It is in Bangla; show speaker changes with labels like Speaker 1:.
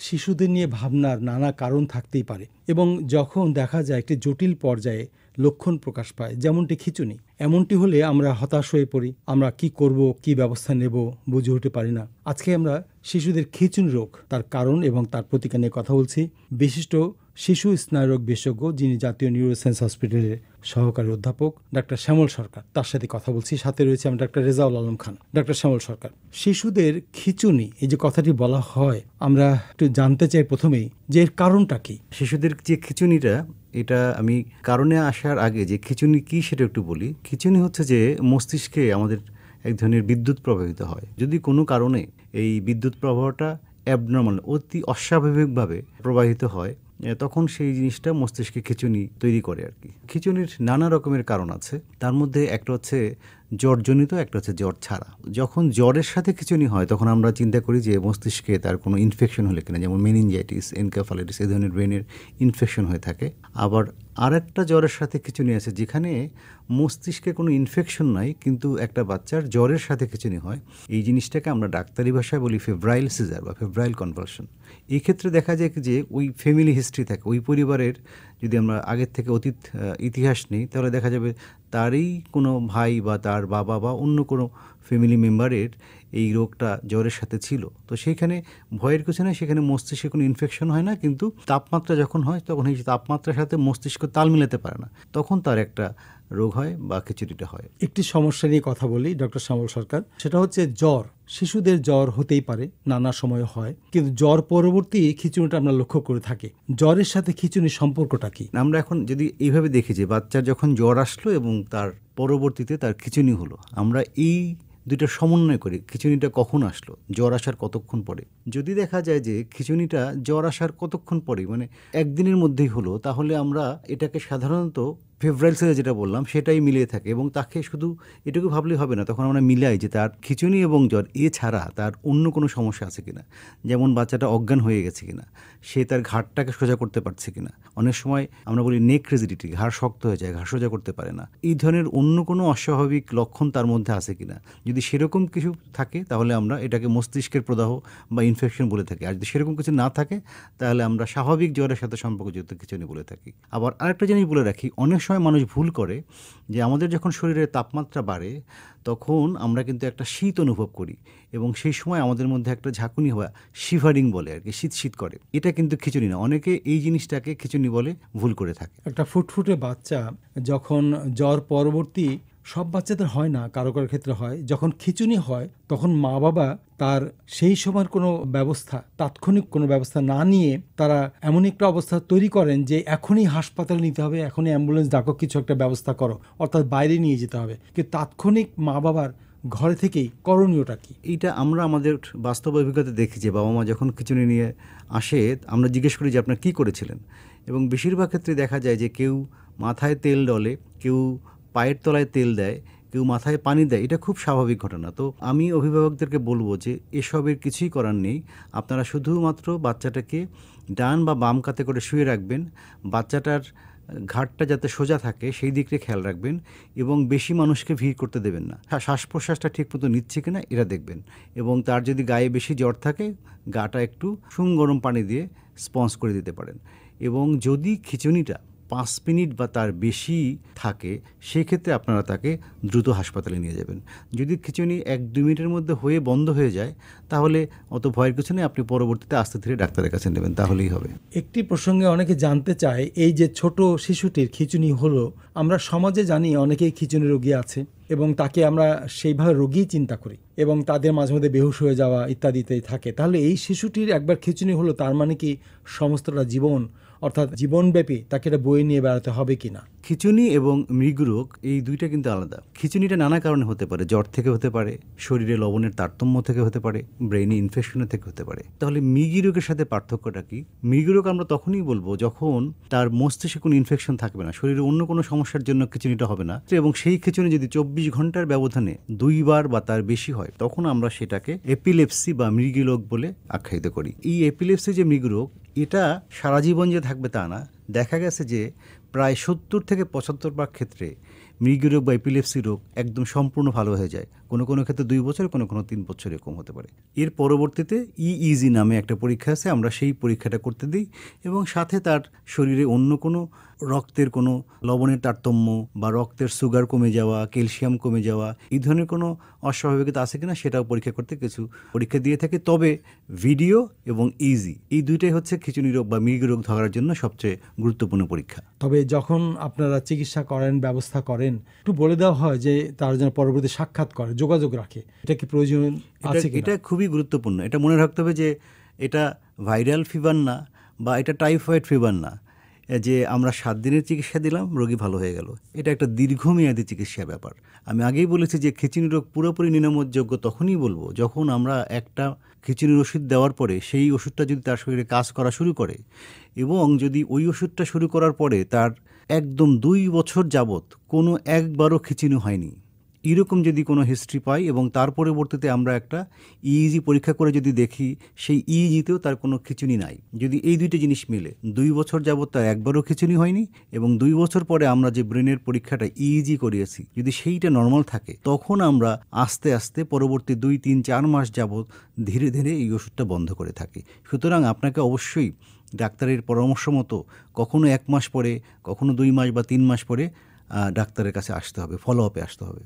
Speaker 1: শিশুদের নিয়ে ভাবনার নানা কারণ থাকতেই পারে এবং যখন দেখা যায় একটি জটিল পর্যায়ে লক্ষণ প্রকাশ পায়, যেমনটি খিঁচুনি, এমনটি হলে আমরা হতাশ হয়ে পড়ি। আমরা কি করব, কি ব্যবস্থা নেব বুঝে উঠতে পারি না। আজকে আমরা শিশুদের খিঁচুনি রোগ, তার কারণ এবং তার প্রতিকার নিয়ে কথা বলছি বিশিষ্ট শিশু স্নায়ুরোগ বিশেষজ্ঞ, যিনি জাতীয় নিউরোসায়েন্স হসপিটালের সহকারী অধ্যাপক ডাক্তার শ্যামল সরকার, তার সাথে কথা বলছি। সাথে রয়েছে আমি ডাক্তার রেজাউল আলম খান। ডাক্তার শ্যামল সরকার, শিশুদের খিঁচুনি, এই যে কথাটি বলা হয়, আমরা একটু জানতে চাই প্রথমেই যে এর কারণটা কি।
Speaker 2: শিশুদের যে খিঁচুনিটা, এটা আমি কারণে আসার আগে যে খিঁচুনি কি সেটা একটু বলি। খিঁচুনি হচ্ছে যে মস্তিষ্কে আমাদের এক ধরনের বিদ্যুৎ প্রবাহিত হয়। যদি কোনো কারণে এই বিদ্যুৎ প্রবাহটা অ্যাবনর্মাল, অতি অস্বাভাবিকভাবে প্রবাহিত হয়, তখন সেই জিনিসটা মস্তিষ্কে খিঁচুনি তৈরি করে আর কি। খিঁচুনির নানা রকমের কারণ আছে, তার মধ্যে একটা হচ্ছে জ্বরজনিত, একটা হচ্ছে জ্বর ছাড়া। যখন জ্বরের সাথে খিঁচুনি হয় তখন আমরা চিন্তা করি যে মস্তিষ্কে তার কোনো ইনফেকশন হলে কিনা, যেমন মেনিনজাইটিস, এনকেফালাইটিস, এই ধরনের ব্রেনের ইনফেকশন হয়ে থাকে। আবার আরেকটা জ্বরের সাথে খিঁচুনি আছে যেখানে মস্তিষ্কে কোনো ইনফেকশন নাই, কিন্তু একটা বাচ্চার জ্বরের সাথে খিঁচুনি হয়। এই জিনিসটাকে আমরা ডাক্তারি ভাষায় বলি ফেব্রাইল সিজার বা ফেব্রাইল কনভালশন। এই ক্ষেত্রে দেখা যায় যে ওই ফ্যামিলি হিস্ট্রি থাকে, ওই পরিবারের যদি আমরা আগের থেকে অতীত ইতিহাস নেই, তাহলে দেখা যাবে তারই কোনো ভাই বা তার বাবা বা অন্য কোনো ফ্যামিলি মেম্বারের এই রোগটা জ্বরের সাথে ছিল। তো সেইখানে ভয়ের কিছু নেই, সেখানে মস্তিষ্কে কোনো ইনফেকশন হয় না, কিন্তু তাপমাত্রা যখন হয় তখন এই তাপমাত্রার সাথে মস্তিষ্ক তাল মিলাতে পারে না, তখন তার একটা রোগ হয় বা খিচুড়িটা হয়।
Speaker 1: একটি সমস্যা নিয়ে কথা বলি ডক্টর শ্যামল সরকার, সেটা হচ্ছে জ্বর। শিশুদের জ্বর হতেই পারে, নানা সময় হয়, কিন্তু জ্বর পরবর্তী খিঁচুনিটা আমরা লক্ষ্য করে থাকি। জ্বরের সাথে খিঁচুনির সম্পর্কটা কি?
Speaker 2: আমরা এখন যদি এইভাবে দেখি যে বাচ্চার যখন জ্বর আসলো এবং তার পরবর্তীতে তার খিঁচুনি হলো, আমরা এই দুইটা সমন্বয় করি। খিঁচুনিটা কখন আসলো, জ্বর আসার কতক্ষণ পরে। যদি দেখা যায় যে খিঁচুনিটা জ্বর আসার কতক্ষণ পরে, মানে একদিনের মধ্যেই হলো, তাহলে আমরা এটাকে সাধারণত ফেব্রাইল সিজার যেটা বললাম সেটাই মিলিয়ে থাকে, এবং তাকে শুধু এটুকু ভাবলেই হবে না, তখন আমরা মিলাই যে তার খিঁচুনি এবং জ্বর এছাড়া তার অন্য কোনো সমস্যা আছে কিনা। যেমন বাচ্চাটা অজ্ঞান হয়ে গেছে কিনা, সে তার ঘাড়টাকে সোজা করতে পারছে কিনা। অনেক সময় আমরা বলি নেক রিজিডিটি, ঘাড় শক্ত হয়ে যায়, ঘাড় সোজা করতে পারে না। এই ধরনের অন্য কোনো অস্বাভাবিক লক্ষণ তার মধ্যে আছে কিনা। যদি সেরকম কিছু থাকে তাহলে আমরা এটাকে মস্তিষ্কের প্রদাহ বা ইনফেকশন বলে থাকি। আর যদি সেরকম কিছু না থাকে তাহলে আমরা স্বাভাবিক জ্বরের সাথে সম্পর্কযুক্ত খিঁচুনি বলে থাকি। আবার আরেকটা জিনিস বলে রাখি, অনেক সময় মানুষ ভুল করে যে আমাদের যখন শরীরের তাপমাত্রা বাড়ে তখন আমরা কিন্তু একটা শীত অনুভব করি, এবং সেই সময় আমাদের মধ্যে একটা ঝাঁকুনি হওয়া, শিভারিং বলে আর কি, শীত শীত করে। এটা কিন্তু খিঁচুনি না। অনেকে এই জিনিসটাকে খিঁচুনি বলে ভুল করে থাকে।
Speaker 1: একটা ফুটফুটে বাচ্চা যখন জ্বর পরবর্তী, সব বাচ্চাদের হয় না, কারো কারো ক্ষেত্রে হয়, যখন খিঁচুনি হয় তখন মা বাবা তার সেই সময়ের কোনো ব্যবস্থা, তাৎক্ষণিক কোনো ব্যবস্থা না নিয়ে তারা এমন একটা অবস্থা তৈরি করেন যে এখনই হাসপাতালে নিতে হবে, এখনই অ্যাম্বুলেন্স ডাকো, কিছু একটা ব্যবস্থা করো, অর্থাৎ বাইরে নিয়ে যেতে হবে। কিন্তু তাৎক্ষণিক মা বাবার ঘরে থেকেই করণীয়টা কি?
Speaker 2: এইটা আমরা আমাদের বাস্তব অভিজ্ঞতা দেখি যে বাবা মা যখন খিঁচুনি নিয়ে আসে আমরা জিজ্ঞেস করি যে আপনার কী করেছিলেন, এবং বেশিরভাগ ক্ষেত্রে দেখা যায় যে কেউ মাথায় তেল ডলে, কেউ পায়ের তলায় তেল দেয়, কেউ মাথায় পানি দেয়। এটা খুব স্বাভাবিক ঘটনা। তো আমি অভিভাবকদেরকে বলবো যে এসবের কিছুই করার নেই। আপনারা শুধুমাত্র বাচ্চাটাকে ডান বা বাম কাতে করে শুয়ে রাখবেন, বাচ্চাটার ঘাটটা যাতে সোজা থাকে সেই দিকটা খেয়াল রাখবেন, এবং বেশি মানুষকে ভিড় করতে দেবেন না। শ্বাস প্রশ্বাসটা ঠিক মতো নিচ্ছে কিনা এটা দেখবেন, এবং তার যদি গায়ে বেশি জ্বর থাকে গাটা একটু সুম গরম পানি দিয়ে স্পঞ্জ করে দিতে পারেন। এবং যদি খিঁচুনিটা 5 মিনিট বা তার বেশি থাকে সেক্ষেত্রে আপনারা তাকে দ্রুত হাসপাতালে নিয়ে যাবেন। যদি খিঁচুনি 1-2 মিনিটের মধ্যে হয়ে বন্ধ হয়ে যায় তাহলে অত ভয়ের কিছু নেই, আপনি পরবর্তীতে আস্তে ধীরে ডাক্তারের কাছে নেবেন, তাহলেই হবে।
Speaker 1: একটি প্রসঙ্গে অনেকে জানতে চায়, এই যে ছোট শিশুটির খিঁচুনি হলো, আমরা সমাজে জানি অনেকেই খিঁচুনি রোগী আছে এবং তাকে আমরা সেইভাবে রোগী চিন্তা করি এবং তাদের মাঝে মধ্যে বেহুশ হয়ে যাওয়া ইত্যাদিতেই থাকে। তাহলে এই শিশুটির একবার খিঁচুনি হলো তার মানে কি সমস্তটা জীবন, অর্থাৎ জীবনব্যাপী তাকে এটা বয়ে নিয়ে বেড়াতে হবে কিনা?
Speaker 2: খিঁচুনি এবং মৃগরোগ এই দুইটা কিন্তু আলাদা। খিঁচুনিটা নানা কারণে হতে পারে, জ্বর থেকে হতে পারে, শরীরে লবণের তারতম্য থেকে হতে পারে, ব্রেইনে ইনফেকশনের থেকে হতে পারে। তাহলে মৃগরোগের সাথে পার্থক্যটা কি? মৃগরোগ আমরা তখনই বলবো যখন তার মস্তিষ্কে কোনো ইনফেকশন থাকবে না, শরীরে অন্য কোনো সমস্যার জন্য খিঁচুনিটা হবে না, এবং সেই খিঁচুনি যদি 24 ঘন্টার ব্যবধানে 2 বার বা তার বেশি হয় তখন আমরা সেটাকে এপিলেপসি বা মৃগরোগ বলে আখ্যায়িত করি। এই এপিলেপসি যে মৃগরোগ, এটা সারা জীবন যে থাকবে তা না। দেখা গেছে যে প্রায় 70-75% ক্ষেত্রে মৃগী রোগ বা এপিলেপসি রোগ একদম সম্পূর্ণ ভালো হয়ে যায়। কোনো কোনো ক্ষেত্রে 2 বছর, কোনো কোনো 3 বছর এরকম হতে পারে। এর পরবর্তীতে ইইজি নামে একটা পরীক্ষা আছে, আমরা সেই পরীক্ষাটা করতে দিই এবং সাথে তার শরীরে অন্য কোনো রক্তের কোনো লবণের তারতম্য বা রক্তের সুগার কমে যাওয়া, ক্যালসিয়াম কমে যাওয়া, এই ধরনের কোনো অস্বাভাবিকতা আছে কিনা সেটাও পরীক্ষা করতে কিছু পরীক্ষা দিয়ে থাকে। তবে ভিডিও এবং ইজি এই দুইটাই হচ্ছে খিঁচুনি রোগ বা মৃগী রোগ ধরার জন্য সবচেয়ে গুরুত্বপূর্ণ পরীক্ষা।
Speaker 1: তবে যখন আপনারা চিকিৎসা করেন, ব্যবস্থা করেন, একটু বলে দেওয়া হয় যে তার জন্য পরবর্তী সাক্ষাৎ করে, যোগাযোগ রাখে, এটা কি প্রয়োজন আছে কিনা?
Speaker 2: এটা খুবই গুরুত্বপূর্ণ। এটা মনে রাখতে হবে যে এটা ভাইরাল ফিভার না বা এটা টাইফয়েড ফিভার না যে আমরা 7 দিনের চিকিৎসা দিলাম, রোগী ভালো হয়ে গেল। এটা একটা দীর্ঘমেয়াদী চিকিৎসা ব্যাপার। আমি আগেই বলেছি যে খিঁচুনি রোগ পুরোপুরি নিরাময়যোগ্য তখনই বলবো যখন আমরা একটা খিঁচুনির ওষুধ দেওয়ার পরে সেই ওষুধটা যদি তার শরীরে কাজ করা শুরু করে এবং যদি ওই ওষুধটা শুরু করার পরে তার একদম 2 বছর যাবৎ কোনো একবারও খিঁচুনি হয়নি, এরকম যদি কোনো হিস্ট্রি পাই এবং তার পরবর্তীতে আমরা একটা ইইজি পরীক্ষা করে যদি দেখি সেই ইইজিতেও তার কোনো খিঁচুনি নাই, যদি এই দুইটা জিনিস মিলে 2 বছর যাবৎ তার একবারও খিঁচুনি হয়নি এবং 2 বছর পরে আমরা যে ব্রেনের পরীক্ষাটা ইইজি করিয়েছি যদি সেইটা নর্মাল থাকে, তখন আমরা আস্তে আস্তে পরবর্তী 2, 3, 4 মাস যাবৎ ধীরে ধীরে এই ওষুধটা বন্ধ করে থাকি। সুতরাং আপনাকে অবশ্যই ডাক্তারের পরামর্শ মতো কখনো 1 মাস পরে, কখনো 2 মাস বা 3 মাস পরে ডাক্তারের কাছে আসতে হবে, ফলো আপে আসতে হবে।